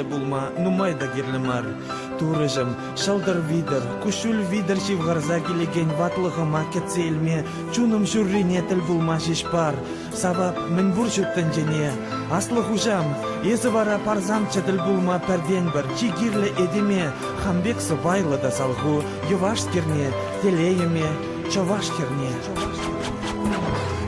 булма, нумайда герлемар. Турыжым, шалдар видер, кушул видер шивгарза келеген ватлығыма кетселме, чуным жүрринетіл булма шишпар. Сабап, мен буршуттан жене. Аслы хужам, езі вара парзам чатыл булма перден бір, чигирлі едеме, хамбек сыбайлы да салғу, юваш керне, телейеме, чаваш керне.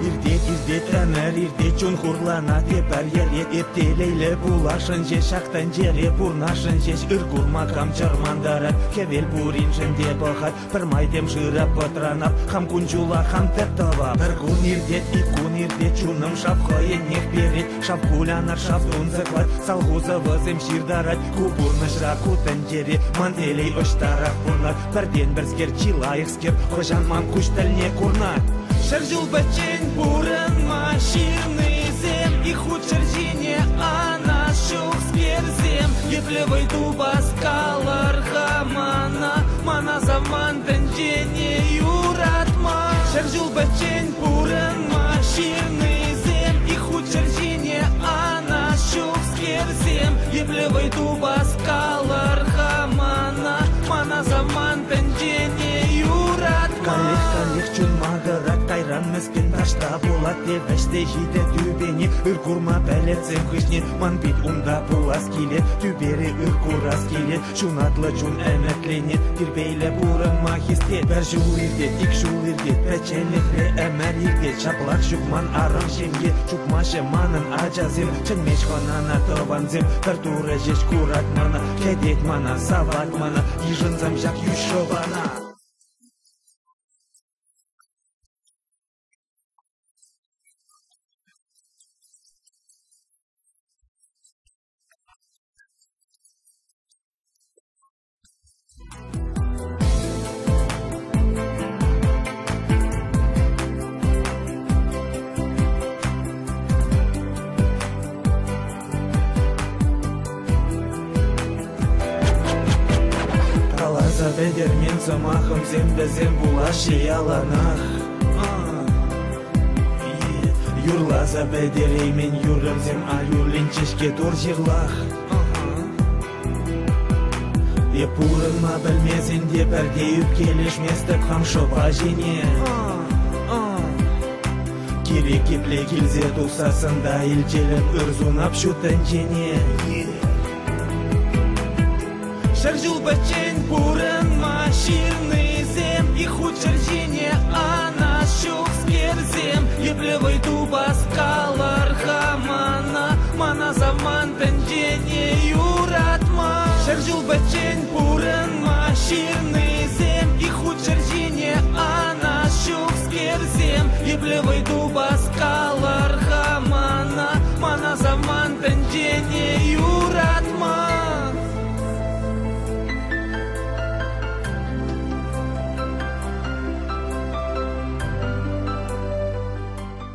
Ирдет әмір, ирдет чун хурлана тепер елет ептелейлі булашын же шақтан жере пурнашын жеш үргурма қам чармандары кевел буриншын де бұхат бір майдем жырап бұтранап қам күнжула қам тәптава бір күн ирдет, икун ирдет чуным шап қойын нех берет шап кулянар шап дунзықлат салғузы вызым ширдарат кубурнышра кутын жере мантелей ұштарақ бұрлар бірден бірскер чилайықскер қожан ман күштілне курнат. Шаржул бачень буран машины зем и худ шаржине, а наш шух сперзем. Еплевой дуба скалар хамана, мана заман тенджене юратма. Шаржул бачень буран машины зем и худ шаржине, а наш шух сперзем. Еплевой дуба скалар хамана, мана заман тенджене юратма. Калих чун магарак кайран мескен ташта болат девеште жиде түбени үркурма бәлетсем хышне ман бит унда булас келет түбері үркурас келет шунатлы чун әмәкленет тирбейле бурынма хистет бәр жул ирдет тик жул ирдет пәчелекле әмәр ирдет шаплак жукман арам жемге чукмашы манын ажазым чын мешханана тыванзым тартура жеш курат мана кедет мана сават мана ежынзам жак юшована. Бедер мен замахым зембезем булаши яланах. Юрлаза бедерей мен юрымзем а юрлинчешке тур жирлах. Епурынма білмезін де бірдейіп келешместі қамшыба жене. Керек кепле келзе тусасында елчелін үрзунап шутын жене. Шаржул бачень буран машины зем и худ шаржине, а наш шух сперзем. Еплевой дуба скалар хамана, мана заман тенджене юратма. Шаржул бачень буран машины зем и худ шаржине, а наш шух сперзем. Еплевой дуба